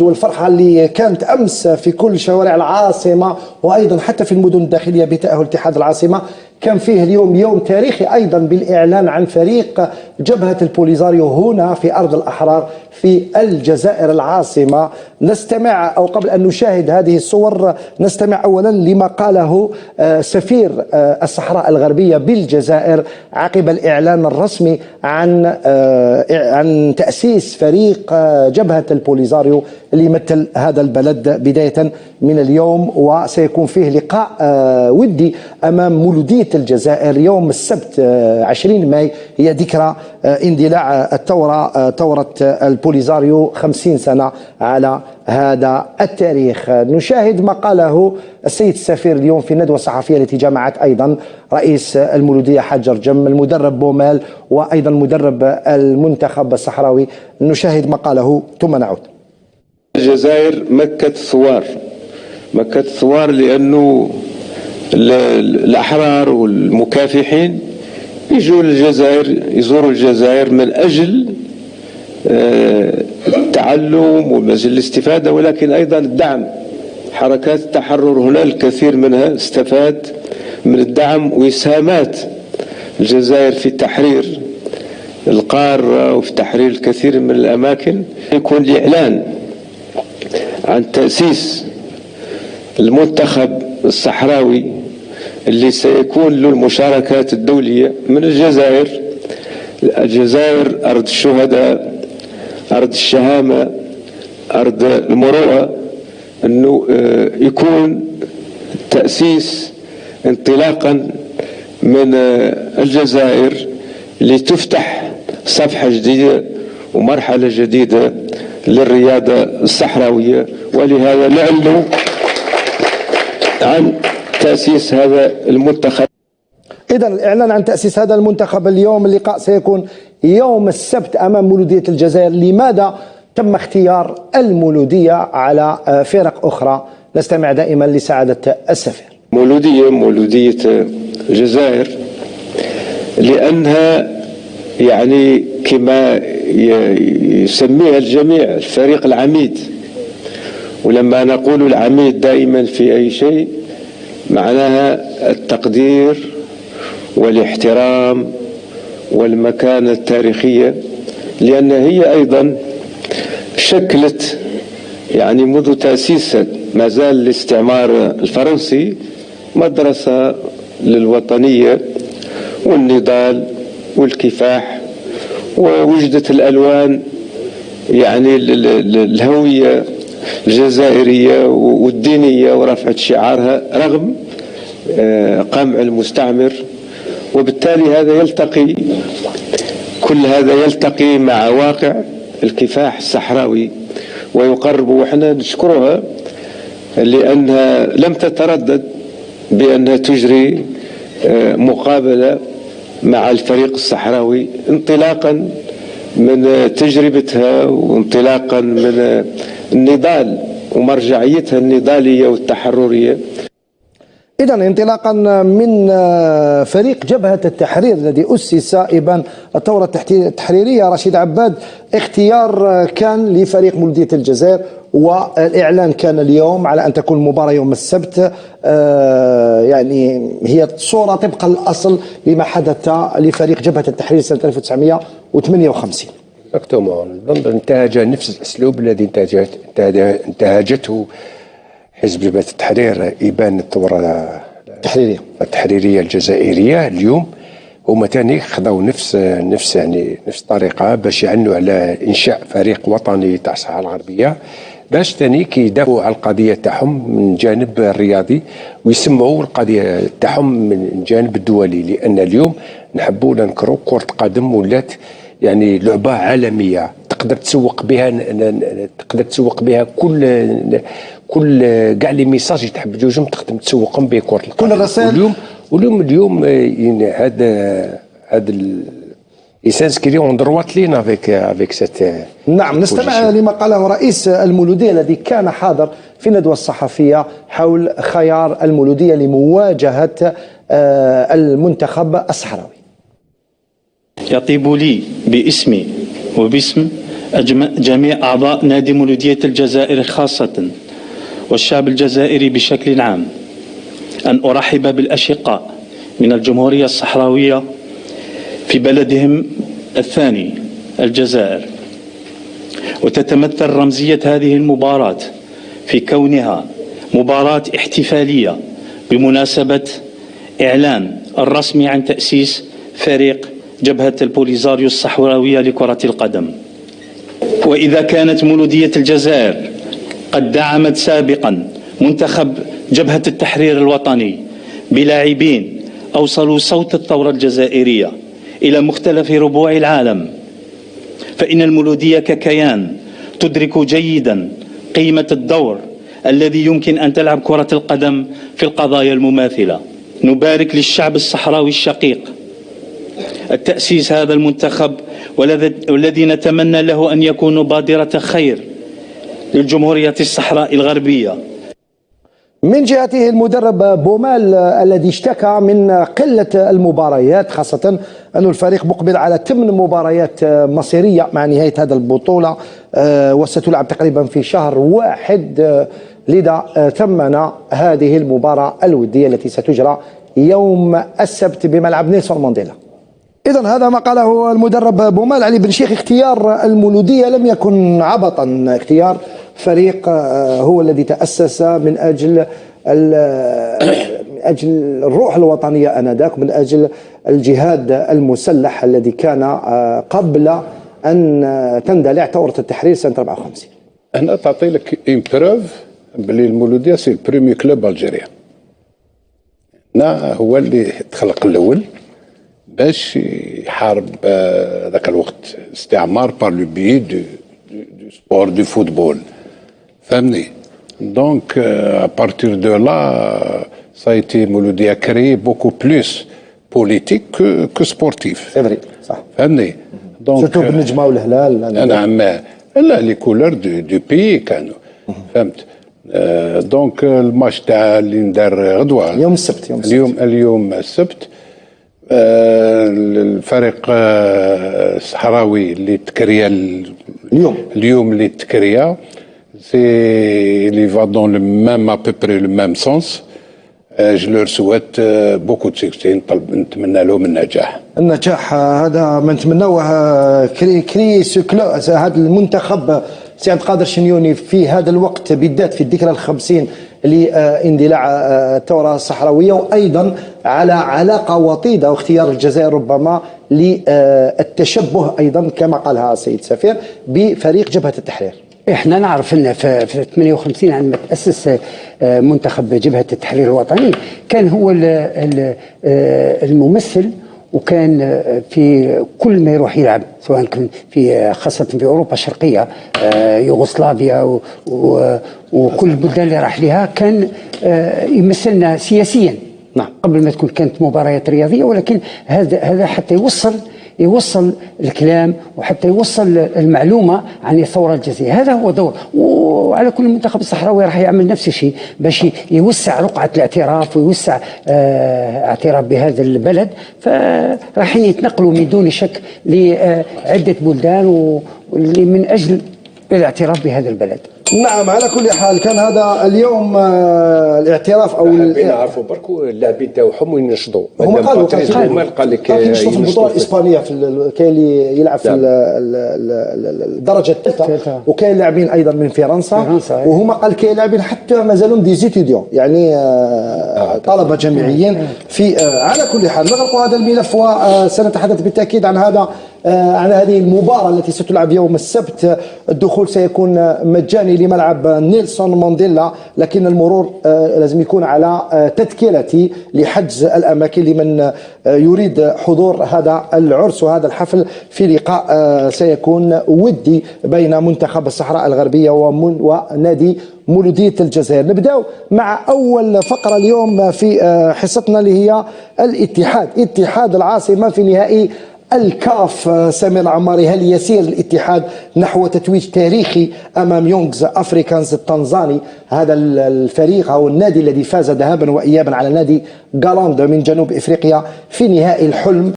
والفرحة اللي كانت أمس في كل شوارع العاصمة وأيضا حتى في المدن الداخلية بتأهل اتحاد العاصمة، كان فيه اليوم يوم تاريخي أيضا بالإعلان عن فريق جبهة البوليزاريو هنا في أرض الأحرار في الجزائر العاصمة. نستمع أو قبل أن نشاهد هذه الصور نستمع أولا لما قاله سفير الصحراء الغربية بالجزائر عقب الإعلان الرسمي عن تأسيس فريق جبهة البوليزاريو اللي يمثل هذا البلد بداية من اليوم، وسيكون فيه لقاء ودي أمام مولودية الجزائر يوم السبت 20 ماي، هي ذكرى اندلاع ثورة البوليزاريو 50 سنة على هذا التاريخ. نشاهد ما قاله السيد السفير اليوم في الندوة الصحفية التي جمعت أيضا رئيس المولودية حجر جم، المدرب بومال، وأيضا مدرب المنتخب الصحراوي. نشاهد ما قاله ثم نعود. الجزائر مكة الثوار، مكة الثوار، لأنه الأحرار والمكافحين يجوا للجزائر، يزوروا الجزائر من أجل التعلم ومن أجل الاستفادة، ولكن أيضا الدعم. حركات التحرر هنا الكثير منها استفاد من الدعم وإسهامات الجزائر في تحرير القارة وفي تحرير الكثير من الأماكن. يكون الإعلان عن تأسيس المنتخب الصحراوي اللي سيكون له المشاركات الدولية من الجزائر. الجزائر أرض الشهداء، أرض الشهامة، أرض المروءة، أنه يكون تأسيس انطلاقا من الجزائر لتفتح صفحة جديدة ومرحلة جديدة للرياضة الصحراوية. ولهذا نعلن عن تأسيس هذا المنتخب. إذن الإعلان عن تأسيس هذا المنتخب اليوم، اللقاء سيكون يوم السبت أمام مولودية الجزائر. لماذا تم اختيار المولودية على فرق أخرى؟ نستمع دائما لسعادة السفير. مولودية الجزائر لأنها يعني كما يسميها الجميع الفريق العميد، ولما نقول العميد دائما في أي شيء معناها التقدير والاحترام والمكانة التاريخية، لأن هي أيضا شكلت يعني منذ تأسيسها ما زال الاستعمار الفرنسي مدرسة للوطنية والنضال والكفاح، ووجدت الألوان يعني الهوية الجزائرية والدينية ورفعت شعارها رغم قمع المستعمر. وبالتالي هذا يلتقي، كل هذا يلتقي مع واقع الكفاح الصحراوي ويقرب. وإحنا نشكرها لأنها لم تتردد بأنها تجري مقابلة مع الفريق الصحراوي انطلاقا من تجربتها وانطلاقا من النضال ومرجعيتها النضالية والتحررية. إذن انطلاقا من فريق جبهة التحرير الذي أسس إبان الثورة التحريرية رشيد عباد، اختيار كان لفريق مولودية الجزائر، والإعلان كان اليوم على أن تكون المباراة يوم السبت. يعني هي صورة طبق الأصل لما حدث لفريق جبهة التحرير سنة 1958. مكتوم انتهج نفس الأسلوب الذي انتهجته حزب جبهة التحرير إبان الثورة التحريرية الجزائرية. اليوم هما تاني خذوا نفس الطريقة باش يعنوا على إنشاء فريق وطني تاع الصحراء الغربية، باش تاني كيدافعوا على القضية تاعهم من جانب الرياضي ويسمعوا القضية تاعهم من الجانب الدولي، لأن اليوم نحبوا ننكروا كرة قدم ولات يعني لعبة عالمية تقدر تسوق بها كل كاع لي ميساج اللي تحب تجوجهم تقدر تسوقهم بكرة القدم. كل الرسائل اليوم هذا يسانسكري اون دروات لين افيك سيت. نعم، نستمع لما قاله رئيس المولودية الذي كان حاضر في الندوة الصحفية حول خيار المولودية لمواجهة المنتخب الصحراوي. يطيب لي باسمي وباسم جميع أعضاء نادي مولودية الجزائر خاصة والشعب الجزائري بشكل عام أن أرحب بالأشقاء من الجمهورية الصحراوية في بلدهم الثاني الجزائر. وتتمثل رمزية هذه المباراة في كونها مباراة احتفالية بمناسبة إعلان الرسمي عن تأسيس فريق جبهة البوليزاريو الصحراوية لكرة القدم. وإذا كانت مولودية الجزائر قد دعمت سابقا منتخب جبهة التحرير الوطني بلاعبين أوصلوا صوت الثورة الجزائرية إلى مختلف ربوع العالم، فإن المولودية ككيان تدرك جيدا قيمة الدور الذي يمكن أن تلعب كرة القدم في القضايا المماثلة. نبارك للشعب الصحراوي الشقيق التأسيس هذا المنتخب والذي نتمنى له أن يكون بادرة خير للجمهورية الصحراء الغربية. من جهته المدرب بومال الذي اشتكى من قلة المباريات، خاصة أن الفريق مقبل على 8 مباريات مصيرية مع نهاية هذا البطولة وستلعب تقريبا في شهر 1، لذا ثمن هذه المباراة الودية التي ستجرى يوم السبت بملعب نيلسون مانديلا. إذن هذا ما قاله المدرب بومال علي بن شيخ. اختيار المولودية لم يكن عبطا، اختيار فريق هو الذي تأسس من أجل الروح الوطنية آنذاك، من أجل الجهاد المسلح الذي كان قبل أن تندلع ثورة التحرير سنة 54. هنا تعطي لك اون بروف بلي المولودية سي البرومي كلوب الجيريان. هنا هو اللي تخلق الأول باش يحارب ذاك الوقت استعمار بار لو بي دو سبور دو فوتبول، فهمني. دونك ابارتير دو لا سا ايتي مولودية كري بوكو بلوس بوليتيك كو سبورتيف. سي فري صح، فهمني. دونك سورتو بالنجمة والهلال. نعم، لا لي كولور دو بي كانوا، فهمت. دونك الماتش تاع اللي ندار غدوة يوم السبت، اليوم السبت الفريق الصحراوي اللي تكريا اليوم اللي تكريا سي لي فا دون لو ميم ا بوبري لو ميم سونس. جو لور سويت بوكو دو سكسي، نتمنى لهم النجاح. هذا ما نتمناوه. كري سوكلو هذا المنتخب سي عبد القادر شنيوني في هذا الوقت بالذات في الذكرى ال50 لاندلاع الثورة الصحراوية، وأيضا على علاقة وطيدة واختيار الجزائر ربما للتشبه أيضا كما قالها السيد سفير بفريق جبهة التحرير. احنا نعرف ان في 58 عندما تأسس منتخب جبهة التحرير الوطني كان هو الممثل، وكان في كل ما يروح يلعب سواء كان في خاصة في أوروبا الشرقية يوغوسلافيا وكل البلدان اللي راح لها كان يمثلنا سياسيا. نعم. قبل ما تكون كانت مباريات رياضية، ولكن هذا حتى يوصل الكلام وحتى يوصل المعلومة عن الثورة الجزائرية. هذا هو دور، وعلى كل المنتخب الصحراوي راح يعمل نفس الشيء باش يوسع رقعة الاعتراف ويوسع اعتراف بهذا البلد. فراح يتنقلوا من دون شك لعدة بلدان واللي من أجل الاعتراف بهذا البلد. نعم، على كل حال كان هذا اليوم الاعتراف او نعرفوا بركو اللاعبين تاعهم وين ينشطوا. هما قالوا قال لك ينشطوا في البطوله الاسبانيه، كاين اللي يلعب في الدرجه الثالثه، وكاين لاعبين ايضا من فرنسا. وهما قال كاين لاعبين حتى مازالوا دي زيتيديون، يعني طلبه جامعيين في. على كل حال نغلق هذا الملف وسنتحدث بالتاكيد عن هذه المباراه التي ستلعب يوم السبت. الدخول سيكون مجاني لملعب نيلسون مانديلا، لكن المرور لازم يكون على تذكرتي لحجز الأماكن لمن يريد حضور هذا العرس وهذا الحفل في لقاء سيكون ودي بين منتخب الصحراء الغربية ونادي مولودية الجزائر. نبدأ مع أول فقرة اليوم في حصتنا اللي هي اتحاد العاصمة في نهائي الكاف. سمير العماري، هل يسير الاتحاد نحو تتويج تاريخي امام يونغز افريكانز التنزاني، هذا الفريق او النادي الذي فاز ذهابا وايابا على نادي غالاند من جنوب افريقيا في نهائي الحلم